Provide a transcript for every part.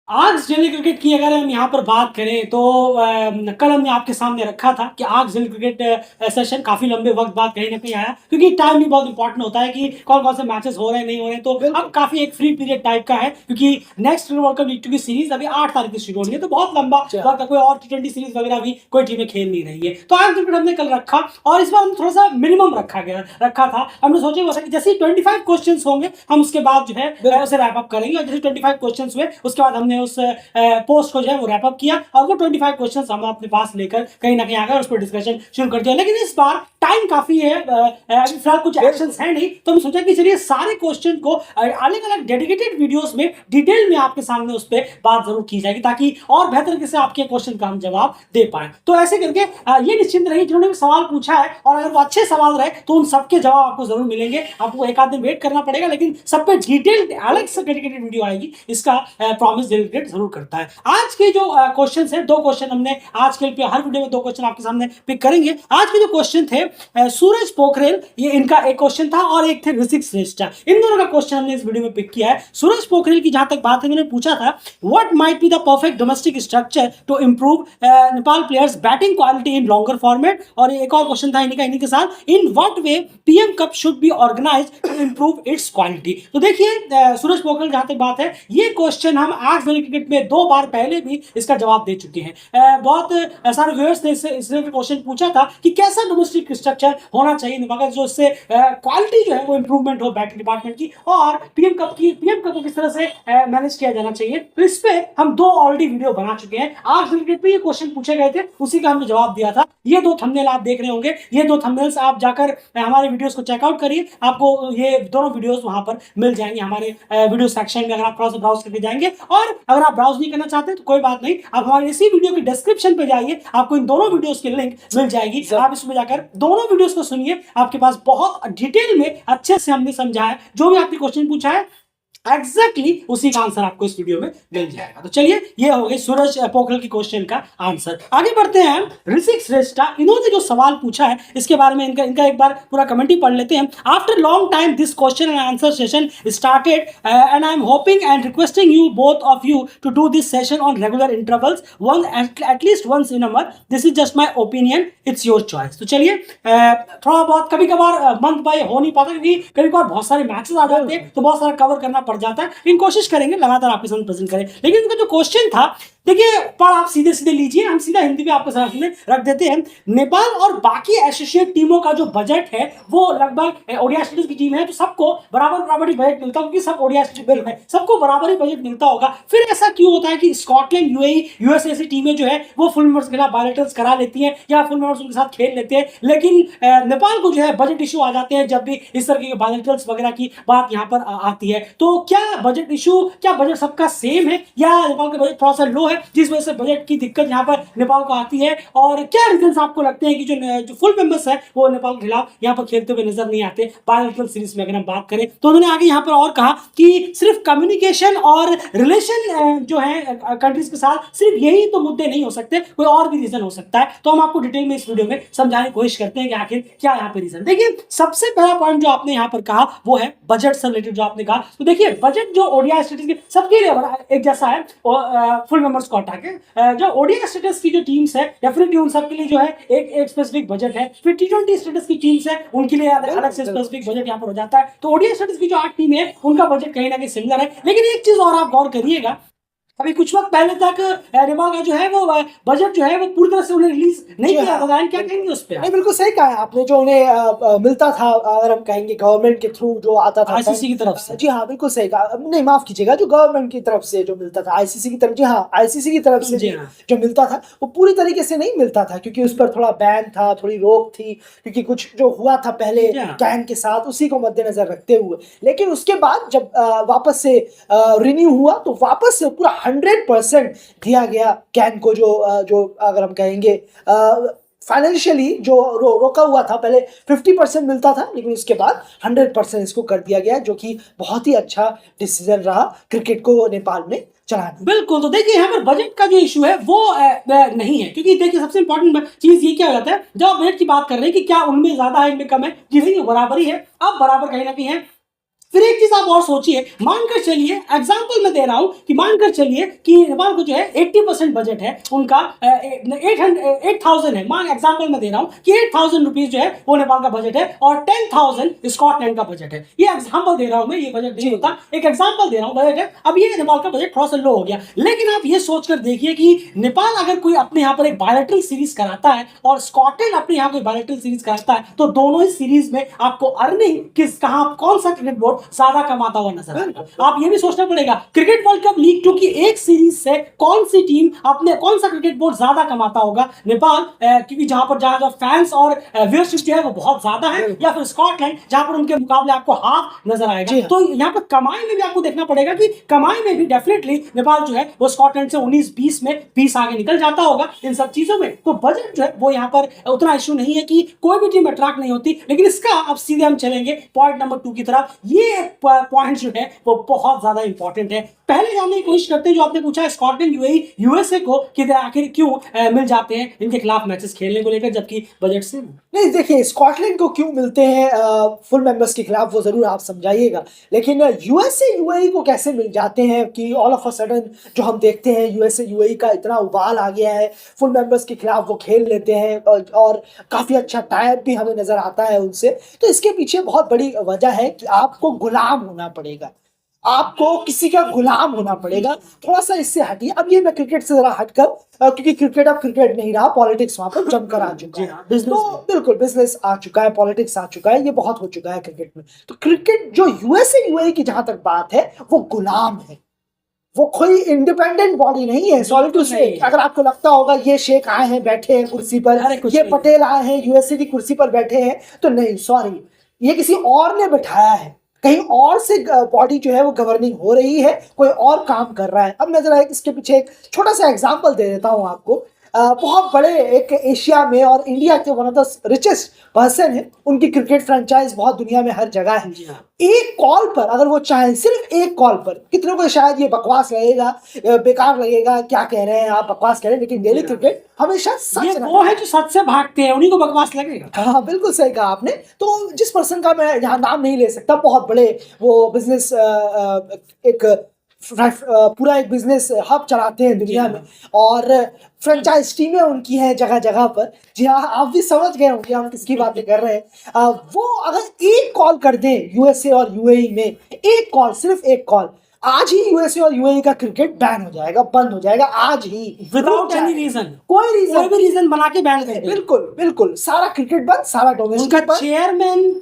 Arcs daily cricket की अगर हम यहाँ पर बात करें तो कल हमने आपके सामने रखा था कि आर्क्स डेली क्रिकेट सेशन काफी लंबे वक्त बाद कहीं ना कहीं आया, क्योंकि टाइम भी बहुत इंपॉर्टेंट होता है कि कौन कौन से मैचेस हो रहे हैं नहीं हो रहे हैं। तो अब काफी एक फ्री पीरियड टाइप का है, क्योंकि नेक्स्ट वर्ल्ड कप लीग की सीरीज अभी 8 तारीख की शुरू होनी है, तो बहुत लंबा वक्त है। कोई और T20 सीरीज वगैरह भी कोई टीमें खेल नहीं रही है। तो आर्क्स क्रिकेट हमने कल रखा और इस बार हमने थोड़ा सा मिनिमम रखा था। हमने सोचा कि जैसे 25 क्वेश्चन होंगे हम उसके बाद जो है उसे रैप अप करेंगे, और जैसे 25 क्वेश्चन हुए उसके बाद हमने उस पोस्ट को जो है वो रैप अप किया और वो 25 क्वेश्चंस हम अपने पास लेकर कहीं ना कहीं आकर उस पर डिस्कशन शुरू कर दिया। लेकिन इस बार टाइम काफी है, अभी फिलहाल कुछ एक्शंस है नहीं, तो हम सोचा कि चलिए सारे क्वेश्चन को अलग अलग डेडिकेटेड वीडियोस में डिटेल में आपके सामने उस पर बात जरूर की जाएगी, ताकि और बेहतर तरीके से आपके क्वेश्चन का हम जवाब दे पाए। तो ऐसे करके ये निश्चिंत रहिए, जिन्होंने भी सवाल पूछा है और अगर वो अच्छे सवाल रहे तो उन सबके जवाब आपको जरूर मिलेंगे। आपको एक आध दिन वेट करना पड़ेगा, लेकिन सब पे डिटेल अलग से डेडिकेटेड वीडियो आएगी, इसका प्रॉमिस डेलीकेट जरूर करता है। आज के जो क्वेश्चन है, 2 क्वेश्चन हमने आज के हर वीडियो में 2 क्वेश्चन आपके सामने पिक करेंगे। आज के जो क्वेश्चन थे सूरज पोखरेल, ये इनका एक क्वेश्चन था, और एक थे ऋतिक श्रेष्ठा, इन दोनों का क्वेश्चन हमने इस वीडियो में पिक किया है। सूरज पोखरेल की जहां तक बात है, मैंने पूछा था what might be the perfect domestic structure to improve Nepal players batting quality in longer format, और एक और क्वेश्चन था इन्हीं के साथ, in what way PM cup should be organised to improve its quality. तो देखिए सूरज पोखरेल जहां तक बात है, ये क्वेश्चन हम आज क्रिकेट में 2 बार पहले भी इसका जवाब दे चुके हैं। बहुत सारे व्यूअर्स ने इससे क्वेश्चन पूछा था कि कैसा डोमेस्टिक स्ट्रक्चर होना चाहिए नेपाल, जो इससे क्वालिटी जो है वो इंप्रूवमेंट हो बैटिंग डिपार्टमेंट की, और पीएम कप को किस तरह से मैनेज किया जाना चाहिए। तो इस पे हम 2 ऑलरेडी वीडियो बना चुके हैं। आज क्रिकेट पे ये क्वेश्चन पूछे गए थे, उसी का हमने जवाब दिया था। ये 2 थंबनेल आप देख रहे होंगे, ये 2 थंबनेल्स आप जाकर हमारे वीडियोस को चेकआउट करिए, आपको ये दोनों वीडियोस वहां पर मिल जाएंगे हमारे वीडियो सेक्शन में। अगर आप थोड़ा सा ब्राउज करके जाएंगे, और अगर आप ब्राउज नहीं करना चाहते तो कोई बात नहीं, आप हमारे इसी वीडियो के डिस्क्रिप्शन पे जाइए, आपको इन दोनों वीडियोस की लिंक मिल जाएगी। आप इसमें जाकर दोनों वीडियोस को सुनिए, आपके पास बहुत डिटेल में अच्छे से हमने समझाया, जो भी आपने क्वेश्चन पूछा है एग्जैक्टली उसी का आंसर आपको इस वीडियो में मिल जाएगा। तो चलिए, ये हो गई सूरज पोखरेल की क्वेश्चन का आंसर। आगे बढ़ते हैं हम ऋतिक श्रेष्ठा, इन्होंने जो सवाल पूछा है इसके बारे में इनका एक बार पूरा कमेंट ही पढ़ लेते हैं। After long time this question and answer session started and I am hoping and requesting you both of you to do this session on regular intervals, one at least once in a month. This is just my opinion, it's your choice. तो चलिए, थोड़ा बहुत कभी कभार month by हो नहीं पाता, क्योंकि कभी कभार बहुत सारे मैचेस आ जाते हैं, तो बहुत सारा कवर करना पड़ जाता है, लेकिन कोशिश करेंगे लगातार आपके सामने प्रेजेंट करें। लेकिन उनका जो क्वेश्चन था, देखिए पर आप सीधे सीधे लीजिए, हम सीधा हिंदी में आपके सामने रख देते हैं। नेपाल और बाकी एसोसिएट टीमों का जो बजट है वो लगभग, ओडिया स्टेट्स की टीम है तो सबको बराबर ही बजट मिलता है, क्योंकि सब ओडिया स्टेट है, सबको बराबर ही बजट मिलता होगा। फिर ऐसा क्यों होता है कि स्कॉटलैंड, यूएई, यूएसए ऐसी टीमें जो है वो फुल मेंबर्स के साथ बायलैटरल्स करा लेती हैं या फुल मेंबर्स उनके साथ खेल लेते हैं, लेकिन नेपाल को जो है बजट इशू आ जाते हैं जब भी इस तरह के बायलैटरल्स वगैरह की बात यहाँ पर आती है। तो क्या बजट इशू, क्या बजट सबका सेम है, या नेपाल का बजट थोड़ा सा लो है जिस वजह से बजट की दिक्कत यहाँ पर नेपाल को आती है, और क्या रीजंस आपको लगते हैं कि जो फुल मेंबर्स है वो नेपाल के खिलाफ यहाँ पर खेलते हुए नजर नहीं आते बायलैटरल सीरीज में अगर हम बात करें। तो उन्होंने आगे यहाँ पर और कहा कि सिर्फ कम्युनिकेशन और रिलेशन जो है कंट्रीज के साथ, सिर्फ यही तो मुद्दे नहीं हो सकते, कोई और भी रीजन हो सकता है। तो हम आपको डिटेल में इस वीडियो में समझाने की कोशिश करते हैं कि आखिर क्या यहाँ पे रीजन। देखिए, सबसे पहला पॉइंट जो आपने यहाँ पर कहा वो है बजट से रिलेटेड जो आपने कहा। तो देखिए, बजट जो ओडिया स्टेट्स के सबके लिए एक जैसा है, फुल मेंबर्स को हटा के जो ओडिया स्टेटस की जो टीम्स है डेफिनेटली उन सबके लिए जो है एक स्पेसिफिक बजट है। फिर T20 स्टेटस की टीम्स है उनके लिए अलग से स्पेसिफिक बजट यहाँ पर हो जाता है। तो ओडिया स्टेटस की जो 8 टीम है उनका बजट कहीं ना कहीं सिमिलर है। लेकिन एक चीज और आप गौर करिएगा, अभी कुछ वक्त पहले तक नेपाल का जो है वो बजट जो है वो पूरी तरह से उन्हें रिलीज नहीं किया था। क्या कहेंगे उस पर? नहीं, बिल्कुल सही कहा है आपने। जो उन्हें मिलता था, अगर हम कहेंगे गवर्नमेंट के थ्रू जो आता था आईसीसी की तरफ से, जी हाँ बिल्कुल सही कहा। नहीं, माफ कीजिएगा, जो गवर्नमेंट की तरफ से जो मिलता था आईसीसी की तरफ, जी हाँ आईसीसी की तरफ से जो मिलता था वो पूरी तरीके से नहीं मिलता था, क्योंकि उस पर थोड़ा बैन था, थोड़ी रोक थी, क्योंकि कुछ जो हुआ था पहले कैन के साथ, उसी को मद्देनजर रखते हुए। लेकिन उसके बाद जब वापस से रिन्यू हुआ तो वापस से पूरा 100% दिया गया कैन को, जो अगर हम कहेंगे फाइनेंशियली जो रोका हुआ था, पहले 50% मिलता था, लेकिन उसके बाद 100% इसको कर दिया गया, जो कि बहुत ही अच्छा डिसीजन रहा क्रिकेट को नेपाल में चलाने। बिल्कुल। तो देखिए, यहाँ पर बजट का जो इशू है वो नहीं है, क्योंकि देखिए सबसे इंपॉर्टेंट चीज ये क्या हो जाता है, जब आप बजट की बात कर रहे हैं कि क्या उनमें ज्यादा है इनमें कम है, जी नहीं, बराबर ही है। अब बराबर कहीं ना कहीं है, फिर एक चीज आप और सोचिए, मानकर चलिए, एग्जांपल मैं दे रहा हूं कि मानकर चलिए कि नेपाल को जो है 80% बजट है उनका, 8,000 है, मान एग्जांपल मैं दे रहा हूं कि 8,000 रुपीज जो है वो नेपाल का बजट है और 10,000 स्कॉटलैंड का बजट है। ये एग्जांपल दे रहा हूं मैं, ये बजट नहीं होता, एक एग्जांपल दे रहा हूं, बजट है। अब ये नेपाल का बजट थोड़ा सा लो हो गया, लेकिन आप ये सोचकर देखिए कि नेपाल अगर कोई अपने यहाँ पर एक बायलैटरल सीरीज कराता है और स्कॉटलैंड अपने यहाँ कोई बायलैटरल सीरीज कराता है, तो दोनों ही सीरीज में आपको अर्निंग किस कहां कौन सा क्रिकेट बोर्ड ज्यादा कमाता हुआ नजर आएगा। आप ये भी सोचना पड़ेगा, क्रिकेट वर्ल्ड कप लीग 2 की एक सीरीज से कौन सी टीम अपने कौन सा क्रिकेट बोर्ड ज्यादा कमाता होगा, नेपाल क्योंकि जहां जहां फैंस और व्यूअरशिप जो है वो बहुत ज्यादा है, या फिर स्कॉटलैंड जहां पर उनके मुकाबले आपको हाफ नजर आएगा। तो यहाँ पर कमाई में भी आपको देखना पड़ेगा कि कमाई में भी डेफिनेटली नेपाल जो है वो स्कॉटलैंड से 19-20 में 20 आगे निकल जाता होगा इन सब चीजों में। तो बजट जो है वो यहाँ पर उतना इश्यू नहीं है कि कोई भी टीम अट्रैक्ट नहीं होती। लेकिन इसका अब सीधे हम चलेंगे पॉइंट नंबर 2 की तरफ। ये पॉइंट जो है वो बहुत ज्यादा इंपॉर्टेंट है। पहले जानने की कोशिश करते हैं, जो आपने पूछा स्कॉटलैंड यूएई यूएसए को कि आखिर क्यों मिल जाते हैं इनके खिलाफ मैचेस खेलने को लेकर, जबकि बजट से नहीं। देखिए, स्कॉटलैंड को क्यों मिलते हैं फुल मेंबर्स के खिलाफ, वो जरूर आप समझाइएगा। लेकिन यूएसए यूएई को कैसे मिल जाते हैं कि ऑल ऑफ अ सडन जो हम देखते हैं यूएसए यूएई का इतना उबाल आ गया है, फुल मेंबर्स के खिलाफ वो खेल लेते हैं और काफी अच्छा टाइप भी हमें नजर आता है उनसे। तो इसके पीछे बहुत बड़ी वजह है कि आपको गुलाम होना पड़ेगा, आपको किसी का गुलाम होना पड़ेगा। थोड़ा सा इससे हटिए, अब ये मैं क्रिकेट से जरा हटकर, क्योंकि क्रिकेट अब क्रिकेट नहीं रहा, पॉलिटिक्स वहां पर जमकर आ चुका है। तो बिल्कुल बिजनेस आ चुका है, पॉलिटिक्स आ चुका है, ये बहुत हो चुका है क्रिकेट में। तो क्रिकेट जो यूएसए यूएई की जहां तक बात है, वो गुलाम है, वो कोई इंडिपेंडेंट बॉडी नहीं है। सॉरी टू से, अगर आपको लगता होगा ये शेख आए हैं बैठे हैं कुर्सी पर, ये पटेल आए हैं यूएसए की कुर्सी पर बैठे हैं, तो नहीं, सॉरी, ये किसी और ने बैठाया है, कहीं और से बॉडी जो है वो गवर्निंग हो रही है, कोई और काम कर रहा है। अब मैं जरा इसके पीछे एक छोटा सा एग्जांपल दे देता हूं आपको। बहुत बड़े एक एशिया में और इंडिया के one of the richest person है, उनकी क्रिकेट फ्रेंचाइज बहुत दुनिया में हर जगह है। एक कॉल पर अगर वो चाहें, सिर्फ एक कॉल पर, कितनों को शायद ये बकवास लगेगा, बेकार लगेगा, क्या कह रहे हैं आप, बकवास कह रहे हैं, लेकिन डेली क्रिकेट हमेशा सच वो है जो सच से भागते हैं, उन्हीं को बकवास लगेगा। हाँ, बिल्कुल सही कहा आपने। तो जिस पर्सन का मैं यहाँ नाम नहीं ले सकता, बहुत बड़े वो बिजनेस एक पूरा एक बिजनेस हब चलाते हैं दुनिया में, और फ्रेंचाइज टीमें उनकी हैं जगह जगह पर। जी हाँ, आप भी समझ गए होंगे हम किसकी बातें कर रहे हैं। वो अगर एक कॉल कर दें यूएसए और यूएई में, एक कॉल, सिर्फ एक कॉल, आज ही यूएसए और यूएई का क्रिकेट बैन हो जाएगा, बंद हो जाएगा आज ही, विदाउट एनी रीजन। कोई भी रीजन बना के बैन कर दे। बिल्कुल बिल्कुल, सारा क्रिकेट बंद, सारा डोमेस्टिक उनका चेयरमैन,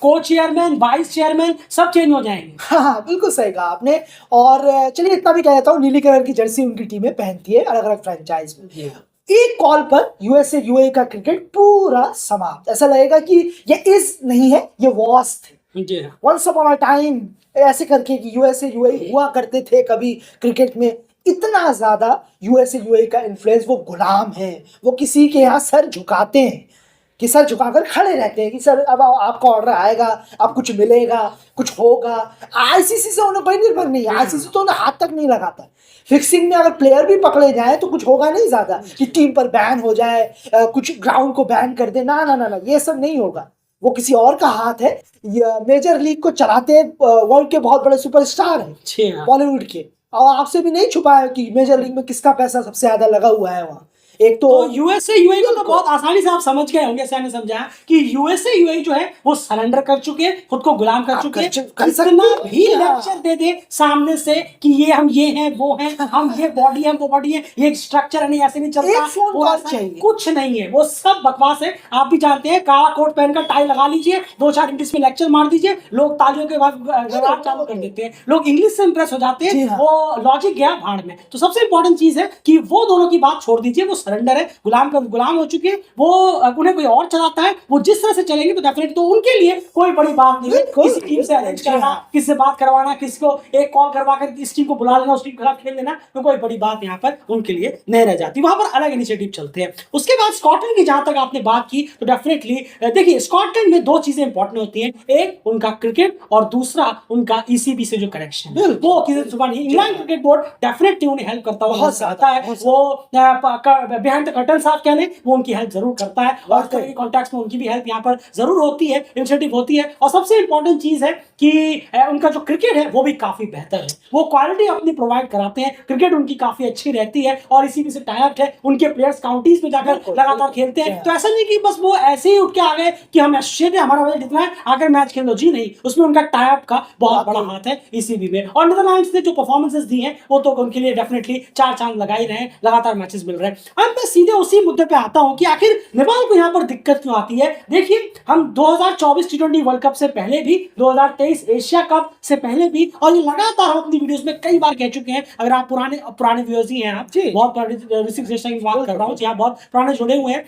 को चेयरमैन, वाइस चेयरमैन सब चेंज हो जाएंगे। हाँ, बिल्कुल सही कहा आपने। और चलिए इतना भी कह देता हूँ, नीली कलर की जर्सी उनकी टीमें पहनती है अलग अलग फ्रेंचाइज में। एक कॉल पर यूएसए यूएई का क्रिकेट पूरा समाप्त। ऐसा लगेगा कि ये इज नहीं है, ये वॉस थे। वंस अपॉन अ टाइम ऐसे करके कि यूएसए यूएई हुआ करते थे कभी क्रिकेट में। इतना ज्यादा यूएसए यूएई का इन्फ्लुएंस, वो गुलाम है, वो किसी के यहाँ सर झुकाते हैं, कि सर झुकाकर खड़े रहते हैं कि सर अब आपका ऑर्डर आएगा, अब कुछ मिलेगा, कुछ होगा। आईसीसी से उन्हें कोई निर्भर नहीं है, आईसीसी तो उन्हें हाथ तक नहीं लगाता। फिक्सिंग में अगर प्लेयर भी पकड़े जाए तो कुछ होगा नहीं ज्यादा कि टीम पर बैन हो जाए, कुछ ग्राउंड को बैन कर दे, ना ना ना ना, ये सब नहीं होगा। वो किसी और का हाथ है। मेजर लीग को चलाते हैं वर्ल्ड के बहुत बड़े सुपरस्टार हैं बॉलीवुड के, और आपसे भी नहीं छुपा है कि मेजर लीग में किसका पैसा सबसे ज्यादा लगा हुआ है वहाँ। एक तो यूएसए यूएई को तो बहुत आसानी से आप समझ गए होंगे, मैंने समझा कि यूएसए यूएई जो है वो सरेंडर कर चुके हैं, खुद को गुलाम कर चुके हैं। कितना भी लेक्चर दे दे सामने से कि ये हम ये हैं वो हैं, हम ये बॉडी है, वो बॉडी है, ये स्ट्रक्चर है, नहीं ऐसे नहीं चलता, कुछ नहीं है, वो सब बकवास है। आप भी जानते हैं, काला कोट पहनकर टाई लगा लीजिए, 2-4 इंग्लिश में लेक्चर मार दीजिए, लोग तालियों के बाद जवाब चालू कर देते हैं, लोग इंग्लिश से इंप्रेस हो जाते हैं, वो लॉजिक गया भाड़ में। तो सबसे इंपॉर्टेंट चीज है कि वो दोनों की बात छोड़ दीजिए, वो सरेंडर है, गुलाम का गुलाम हो चुके हैं, वो उन्हें कोई और चलाता है, वो जिस तरह से चलेंगे तो डेफिनेटली तो उनके लिए कोई बड़ी बात नहीं है किसी टीम से अरेंज करना, किससे बात करवाना, किसको एक कॉल करवा कर इस टीम को बुला लेना, उस टीम के खिलाफ खेल लेना, तो कोई बड़ी बात यहाँ पर उनके लिए नहीं रह जाती। वहां पर अलग इनिशिएटिव चलते हैं। उसके बाद स्कॉटलैंड की जहां तक आपने बात की, तो डेफिनेटली देखिए स्कॉटलैंड में 2 चीजें इंपॉर्टेंट होती हैं, एक उनका क्रिकेट और दूसरा उनका ईसीबी से जो कनेक्शन, वो किसी सुबह नहीं। इंग्लैंड क्रिकेट बोर्ड डेफिनेटली उन्हें हेल्प करता हुआ आता है, वो बिहाइंड द कर्टन साहब कह लें, वो उनकी हेल्प जरूर करता है और कॉन्टैक्ट्स में उनकी भी हेल्प यहाँ पर जरूर होती है, इनिशिएटिव होती है। और सबसे इंपॉर्टेंट चीज है कि उनका जो क्रिकेट है वो भी काफी बेहतर है, वो क्वालिटी अपनी प्रोवाइड कराते हैं, क्रिकेट उनकी काफी अच्छी रहती है और इसी से टाई अप है, उनके प्लेयर्स काउंटीज में जाकर लगातार खेलते हैं। तो ऐसा नहीं कि बस वो ऐसे ही उठ के आ गए कि हम एसोसिएट है, हमारा बजट इतना है, आकर मैच खेल लो, जी नहीं, उसमें उनका टाई अप का बहुत बड़ा हाथ है ईसीबी में। और नीदरलैंड्स ने जो परफॉर्मेंसेस दी हैं वो तो उनके लिए डेफिनेटली 4 चांद लगा ही रहे हैं, लगातार मैचेस मिल रहे हैं। अब मैं सीधे उसी मुद्दे पे आता हूं कि आखिर नेपाल को यहाँ पर दिक्कत क्यों आती है। देखिए, हम 2024 टी20 वर्ल्ड कप से पहले भी, 2023 एशिया कप से पहले भी, और ये लगातार हम अपनी वीडियोस में कई बार कह चुके हैं, अगर आप पुराने व्यूअर्स ही हैं, आप बहुत की बात कर रहा हूँ, आप बहुत पुराने जुड़े हुए हैं,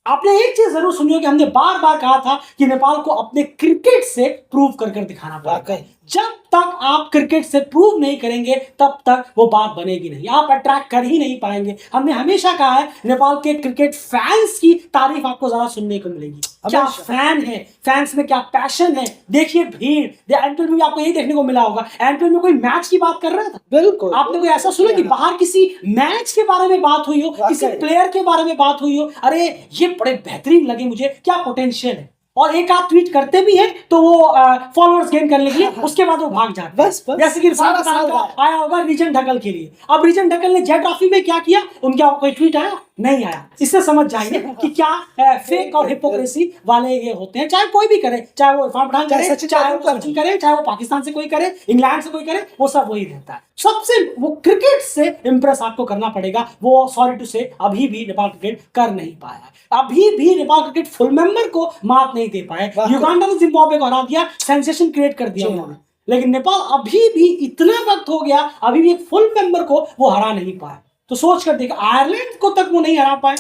आपने एक चीज जरूर सुनी हो कि हमने बार बार कहा था कि नेपाल को अपने क्रिकेट से प्रूव कर दिखाना पड़ेगा। जब तक आप क्रिकेट से प्रूव नहीं करेंगे तब तक वो बात बनेगी नहीं, आप अट्रैक्ट कर ही नहीं पाएंगे। हमने हमेशा कहा है नेपाल के क्रिकेट फैंस की तारीफ आपको ज्यादा सुनने को मिलेगी। क्या फैन है, फैंस में क्या पैशन है, देखिए भीड़। एंटल में भी आपको यही देखने को मिला होगा, एंटल में कोई मैच की बात कर रहा था, बिल्कुल आपने कोई ऐसा सुना कि बाहर किसी मैच के बारे में बात हुई हो, किसी प्लेयर के बारे में बात हुई हो, अरे ये बड़े बेहतरीन लगे मुझे, क्या पोटेंशियल है, और एक आध ट्वीट करते भी हैं तो वो फॉलोअर्स गेन करने के लिए, उसके बाद वो भाग जाते हैं। बस जैसे कि इरफान पठान का आया होगा रीजन ढकल के लिए। अब रीजन ढकल ने जेट ट्रॉफी में क्या किया, उनका कोई ट्वीट आया नहीं आया। इससे समझ जाइए कि क्या फेक और हिपोक्रेसी वाले ये होते हैं, चाहे कोई भी करे, चाहे वो इरफान पठान करे, चाहे वो सचिन करे, चाहे वो पाकिस्तान से कोई करे, इंग्लैंड से कोई करे, वो सब वही रहता है। सबसे वो क्रिकेट से इंप्रेस आपको करना पड़ेगा, वो सॉरी टू से अभी भी नेपाल क्रिकेट कर नहीं पाया, अभी भी नेपाल क्रिकेट फुल मेंबर को मात नहीं दे पाए। युगांडा ने जिम्बाब्वे को हरा दिया, सेंसेशन क्रिएट कर दिया उन्होंने, लेकिन नेपाल अभी भी, इतना वक्त हो गया, अभी भी एक फुल मेंबर को वो हरा नहीं पाया। तो सोच कर देखा, आयरलैंड को तक वो नहीं हरा पाए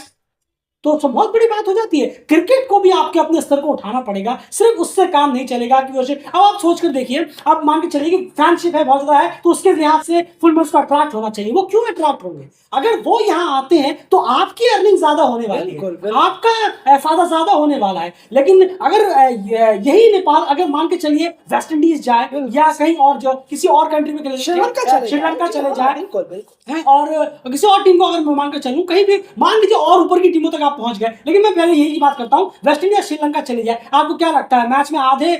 तो बहुत बड़ी बात हो जाती है। क्रिकेट को भी आपके अपने स्तर को उठाना पड़ेगा, सिर्फ उससे काम नहीं चलेगा कि वैसे। अब आप सोच कर देखिए, अब मान के चलिए कि फैनशिप है बहुत ज्यादा है, तो उसके लिहाज से फुल मेंबर्स को अट्रैक्ट होना चाहिए। वो क्यों अट्रैक्ट होंगे, अगर वो यहाँ आते हैं तो आपकी अर्निंग ज्यादा होने वाली है, आपका फायदा ज्यादा होने वाला है। लेकिन अगर यही नेपाल, अगर मान के चलिए वेस्ट इंडीज जाए या कहीं और जो किसी और कंट्री में, श्रीलंका चले जाए, और किसी और टीम को अगर मैं मान कर चलूं, कहीं भी मान लीजिए और ऊपर की टीमों तक आप पहुंच गए, लेकिन मैं पहले यही बात करता हूं, वेस्ट इंडीज श्रीलंका चले जाए, आपको क्या लगता है मैच में आधे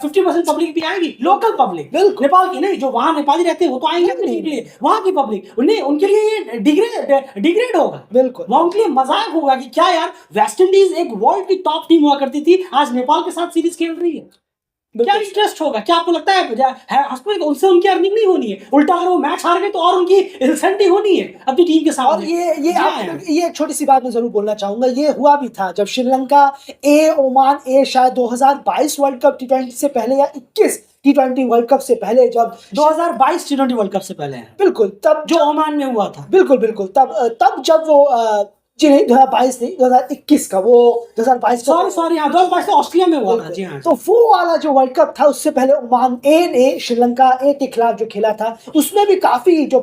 50% पब्लिक भी आएगी, लोकल पब्लिक, नेपाल की नहीं, जो वहां नेपाली रहते हैं वो तो आएंगे नहीं, वहां की पब्लिक, उनके लिए ये डिग्रेड होगा, बिल्कुल वहां उनके लिए मजाक होगा कि क्या यार, वेस्ट इंडीज एक वर्ल्ड की टॉप टीम हुआ करती थी, आज नेपाल के साथ सीरीज खेल रही है, क्या इंटरेस्ट होगा, क्या आपको लगता है उनसे उनकी अर्निंग नहीं होनी है, उल्टा अगर वो मैच हार गए तो और उनकी इंसेंटिव होनी है अपनी टीम के साथ। और ये एक छोटी सी बात मैं जरूर बोलना चाहूंगा, ये हुआ भी था जब श्रीलंका ओमान शायद 2022 वर्ल्ड कप टी20 से पहले या 21 टी20 वर्ल्ड कप से पहले, जब 2022 टी20 वर्ल्ड कप से पहले है, बिल्कुल, तब जो ओमान में हुआ था, बिल्कुल तब जब वो जी नहीं 2022 नहीं 2021 का, वो 2022 सॉरी 2022 ऑस्ट्रेलिया में हुआ था, जी हाँ। तो वो वाला जो वर्ल्ड कप था, उससे पहले ओमान ने श्रीलंका के खिलाफ जो खेला था, उसमें भी काफी जो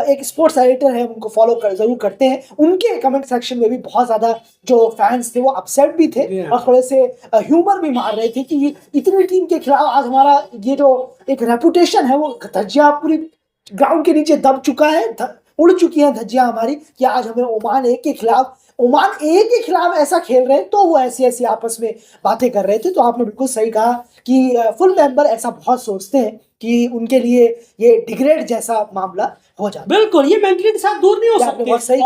एक स्पोर्ट्स एडिटर है उनको फॉलो जरूर करते हैं, उनके कमेंट सेक्शन में भी बहुत ज्यादा जो फैंस थे वो अपसेट भी थे और थोड़े से ह्यूमर भी मार रहे थे कि इतनी टीम के खिलाफ आज हमारा ये जो एक रेपुटेशन है वो धज्जियां पूरी ग्राउंड के नीचे दब चुका है, उड़ चुकी हैं धज्जियां हमारी, कि आज हमें ओमान के खिलाफ ऐसा खेल रहे हैं, तो वो ऐसी आपस में बातें कर रहे थे। तो आपने बिल्कुल सही कहा कि फुल मेंबर ऐसा बहुत सोचते हैं कि उनके लिए ये डिग्रेड जैसा मामला हो जाता है। बिल्कुल, ये मेंटली के साथ दूर नहीं हो सकते,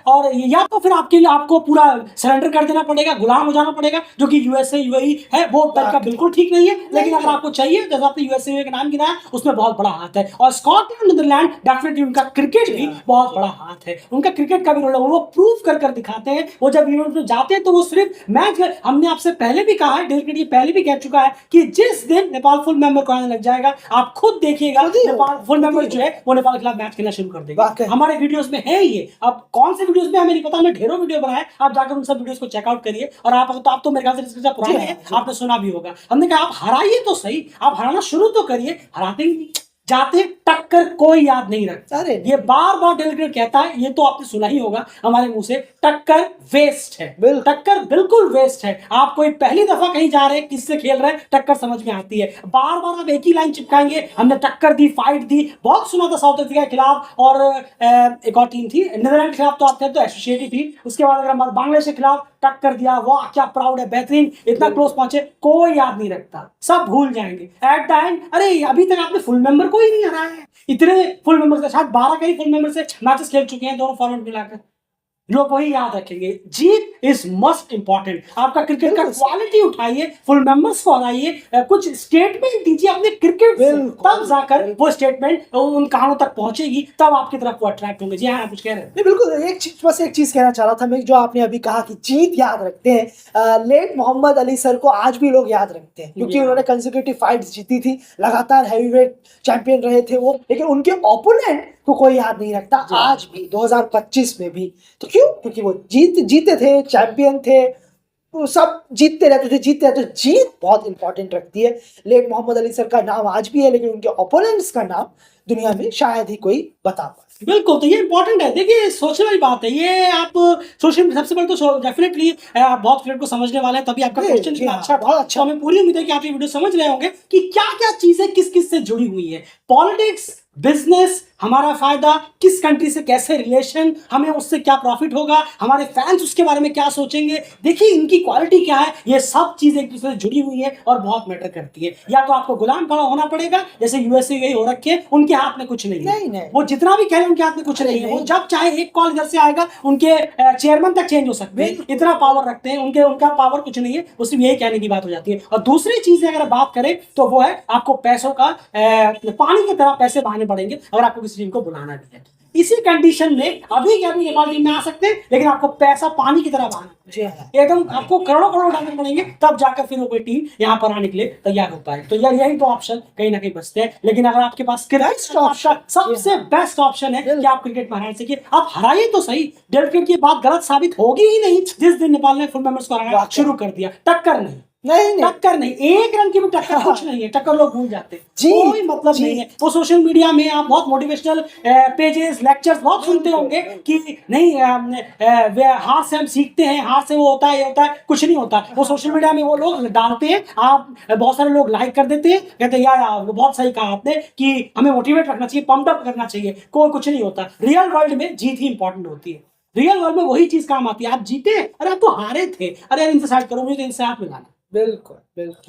और या तो फिर आपके लिए आपको पूरा सरेंडर कर देना पड़ेगा, गुलाम हो जाना पड़ेगा, जो कि यूएसए यूएई है, वो तरीका बिल्कुल ठीक नहीं है। लेकिन अगर आपको चाहिए, जैसे आपने यूएसए यूएई का नाम गिनाया, उसमें बहुत बड़ा हाथ है, और स्कॉटलैंड नीदरलैंड डेफिनेटली उनका क्रिकेट भी बहुत बड़ा हाथ है, उनका क्रिकेट का भी रोल है, वो प्रूव कर दिखाते हैं। वो जब इवेंट में जाते हैं तो वो सिर्फ मैच, हमने आपसे पहले भी कहा है, डेल पहले भी कह चुका है कि जिस दिन नेपाल फुल मेंबर को आने लग जाएगा, आप खुद देखिएगा नेपाल फुल मेंबर जो है वो नेपाल के खिलाफ मैच खेलना शुरू कर देगा। हमारे वीडियोस में है ये, अब कौन से वीडियोस में हमें नहीं पता, हमने ढेरों वीडियो बनाए, आप जाकर उन सब वीडियोस को चेकआउट करिए। और आप तो मेरे ख्याल से इससे पुराने हैं, आपने सुना भी होगा। हमने कहा आप हराइए तो सही, आप हराना शुरू तो करिए, हराते ही नहीं। जाते टक्कर कोई याद नहीं रखता। अरे ये बार बार डेल क्रिकेट कहता है, ये तो आपने सुना ही होगा हमारे मुंह से, टक्कर वेस्ट है। टक्कर बिल्कुल वेस्ट है। आप कोई पहली दफा कहीं जा रहे हैं, किससे खेल रहे हैं, टक्कर समझ में आती है। बार बार आप एक ही लाइन चिपकाएंगे, हमने टक्कर दी, फाइट दी, बहुत सुना था साउथ अफ्रीका के खिलाफ, और एक और टीम थी नीदरलैंड के खिलाफ, तो आप तो एसोसिएटिव थी। उसके बाद अगर हम बांग्लादेश के खिलाफ टक्कर दिया, वाह क्या प्राउड है, बेहतरीन, इतना क्लोज पहुंचे, कोई याद नहीं रखता, सब भूल जाएंगे। एट द एंड, अरे अभी तक आपने फुल मेंबर को ही नहीं हराया है। इतने फुल मेंबर से, शायद 12 कई फुल मेंबर से मैचेस खेल चुके हैं दोनों फॉर्मेट मिलाकर, लोग वही याद रखेंगे। जीत इज मस्ट इंपॉर्टेंट। आपका क्रिकेट का क्वालिटी उठाइए, फुल मेंबर्स को हराइए, कुछ स्टेटमेंट दीजिए अपने क्रिकेट से, तब जाकर वो स्टेटमेंट उन कानों तक पहुंचेगी, तब आपकी तरफ वो अट्रैक्ट होंगे। जी हाँ, आप कुछ कह रहे हैं? नहीं, बिल्कुल एक चीज कहना चाह रहा था मैं, जो आपने अभी कहा कि जीत याद रखते हैं। लेट मोहम्मद अली सर को आज भी लोग याद रखते हैं, क्योंकि उन्होंने कंसेक्यूटिव फाइट्स जीती थी, लगातार हैवीवेट चैंपियन रहे थे वो, लेकिन उनके ओपोनेंट को कोई याद नहीं रखता आज भी, 2025 में भी। तो क्यों? क्योंकि वो जीते थे, चैंपियन थे, वो सब जीतते रहते थे। जीत बहुत इंपॉर्टेंट रखती है। लेट मोहम्मद अली सर का नाम आज भी है, लेकिन उनके ओपोनेंट्स का नाम दुनिया में शायद ही कोई बता पाए। बिल्कुल, तो ये इंपॉर्टेंट है। देखिए, सोचने वाली बात है ये। आप सोशल, सबसे पहले तो डेफिनेटली आप बहुत क्रिकेट को समझने वाले हैं, तभी आपका क्वेश्चन इतना अच्छा, बहुत अच्छा। हमें पूरी उम्मीद है कि आप ये वीडियो समझ रहे होंगे कि क्या क्या चीजें किस किस से जुड़ी हुई है। पॉलिटिक्स, बिजनेस, हमारा फायदा, किस कंट्री से कैसे रिलेशन, हमें उससे क्या प्रॉफिट होगा, हमारे फैंस उसके बारे में क्या सोचेंगे, देखिए इनकी क्वालिटी क्या है, ये सब चीजें एक दूसरे से जुड़ी हुई है और बहुत मैटर करती है। या तो आपको गुलाम खड़ा होना पड़ेगा, जैसे यूएसए यही हो रखे, उनके हाथ में कुछ नहीं है, वो जितना भी खेले उनके हाथ में कुछ नहीं है। वो जब चाहे एक कॉल इधर से आएगा, उनके चेयरमैन तक चेंज हो सकते हैं, इतना पावर रखते हैं, उनका पावर कुछ नहीं है। उसमें यही कहने की बात हो जाती है। और दूसरी चीज अगर बात करें तो वो है आपको पैसों का, पानी की तरह पैसे बहाने पड़ेंगे अगर आपको किसी टीम को बुलाना भी है। इसी कंडीशन में अभी नेपाल टीम में आ सकते हैं, लेकिन आपको पैसा पानी की तरह बहाना, एकदम आपको करोड़ों करोड़ डालने पड़ेंगे, तब जाकर फिर वो कोई टीम यहाँ पर आने के लिए तैयार होता है। तो यार यही तो ऑप्शन कहीं ना कहीं बचते हैं। लेकिन अगर आपके पास सबसे बेस्ट ऑप्शन है कि आप क्रिकेट में हरा सकिए, आप हराइए तो सही। डेल क्रिकेट की बात गलत साबित होगी ही नहीं जिस दिन नेपाल ने फुल मेंबर्स को हराना शुरू कर दिया। टक्कर नहीं, टक्कर नहीं, एक रन की भी टक्कर कुछ नहीं है। टक्कर लोग भूल जाते, कोई मतलब नहीं है। वो सोशल मीडिया में आप बहुत मोटिवेशनल पेजेस, लेक्चर्स बहुत सुनते होंगे कि नहीं, हार से हम सीखते हैं, हार से वो होता है, ये होता है, कुछ नहीं होता। वो सोशल मीडिया में वो लोग डालते हैं, आप बहुत सारे लोग लाइक कर देते हैं, कहते हैं यार बहुत सही कहा आपने कि हमें मोटिवेट रखना चाहिए, पंप अप करना चाहिए, कोई कुछ नहीं होता। रियल वर्ल्ड में जीत ही इंपॉर्टेंट होती है। रियल वर्ल्ड में वही चीज काम आती है। आप जीते, अरे आप तो हारे थे, अरे इनसे साइड करो, मुझे तो इनसे हाथ मिलाना। बिल्कुल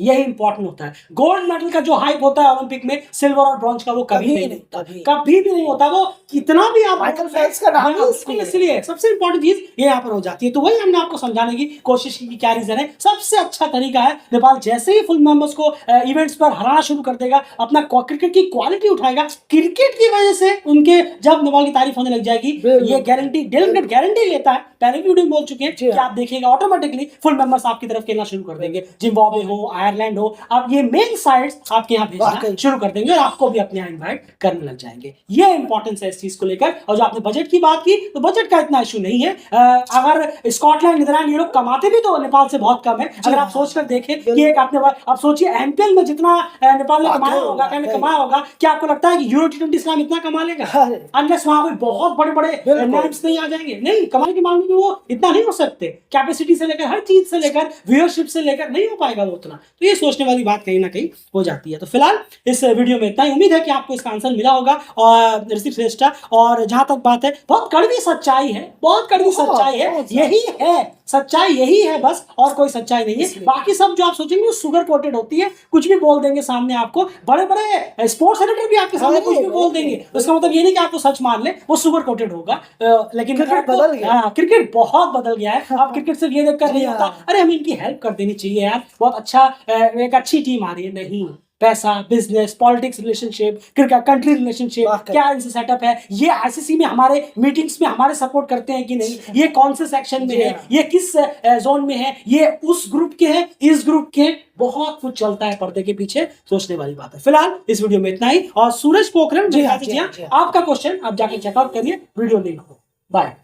यही इंपॉर्टेंट होता है। गोल्ड मेडल का जो हाइप होता है ओलंपिक में, सिल्वर और ब्रॉन्ज का वो कभी नहीं होता, कभी भी नहीं होता। वो कितना भी आप माइकल फेल्प्स का नाम है, इसलिए सबसे इंपॉर्टेंट चीज ये यहाँ पर हो जाती है। तो वही हमने आपको समझाने की कोशिश की क्या रीजन है। सबसे अच्छा तरीका है, नेपाल जैसे ही फुल मेंबर्स को इवेंट्स पर हराना शुरू कर देगा, अपना क्रिकेट की क्वालिटी उठाएगा, क्रिकेट की वजह से उनके जब नेपाल की तारीफ होने लग जाएगी, ये गारंटी, डेल क्रिकेट गारंटी लेता है। पहले भी वीडियो में बोल चुके हैं कि आप देखिएगा ऑटोमेटिकली फुल मेंबर्स आपकी तरफ खेलना शुरू कर देंगे। जिम्बाब्वे हो, आयरलैंड हो, अब ये मेन साइड्स आपके यहाँ भेजना शुरू कर देंगे और आपको भी अपने यहाँ इनवाइट करने लग जाएंगे। ये इंपॉर्टेंस है इस चीज को लेकर। और जो आपने बजट की बात की, तो बजट का इतना इशू नहीं है। अगर स्कॉटलैंड, नीदरलैंड ये लोग कमाते भी तो नेपाल से बहुत कम है। अगर आप सोचकर देखें कि एक आपने, आप सोचिए एमपीएल में जितना नेपाल ने कमाया होगा, क्या आपको लगता है कि यूरो T20 इस्लाम इतना कमा लेगा? अनलेस वहां कोई बहुत बड़े बड़े नेम्स नहीं आ जाएंगे। नहीं, कमाने के मामले में वो इतना नहीं हो सकते। कैपेसिटी से लेकर, हर चीज से लेकर, व्यूअरशिप से लेकर नहीं हो पाएगा वो उतना। तो ये सोचने वाली बात कहीं ना कहीं हो जाती है। तो फिलहाल इस वीडियो में इतना ही। उम्मीद है कि आपको इसका आंसर मिला होगा और ऋषि श्रेष्ठा। और जहां तक बात है, बहुत कड़वी सच्चाई है, बहुत कड़वी सच्चाई है, यही है सच्चाई, यही है बस, और कोई सच्चाई नहीं है। बाकी सब जो आप सोचेंगे वो शुगर कोटेड होती है, कुछ भी बोल देंगे सामने आपको। बड़े बड़े स्पोर्ट्स एडिटर भी आपके सामने कुछ भी बोल देंगे, उसका मतलब ये नहीं कि आपको सच मान ले, वो शुगर कोटेड होगा। लेकिन क्रिकेट बहुत बदल गया है। अब क्रिकेट सिर्फ ये देखकर नहीं होता अरे हमें इनकी हेल्प कर देनी चाहिए यार, बहुत अच्छा, एक अच्छी टीम आ रही है। नहीं, पैसा, business, politics, relationship, cricket, country relationship, क्या इनसे सेटअप है, ये आईसीसी में हमारे मीटिंग्स में हमारे सपोर्ट करते हैं कि नहीं, ये कौन से सेक्शन में है, ये किस जोन में है, ये उस ग्रुप के हैं, इस ग्रुप के, बहुत कुछ चलता है पर्दे के पीछे। सोचने वाली बात है। फिलहाल इस वीडियो में इतना ही। और सूरज पोखरण, आपका क्वेश्चन आप जाके चेकआउट करिए, वीडियो लिंक हो। बाय।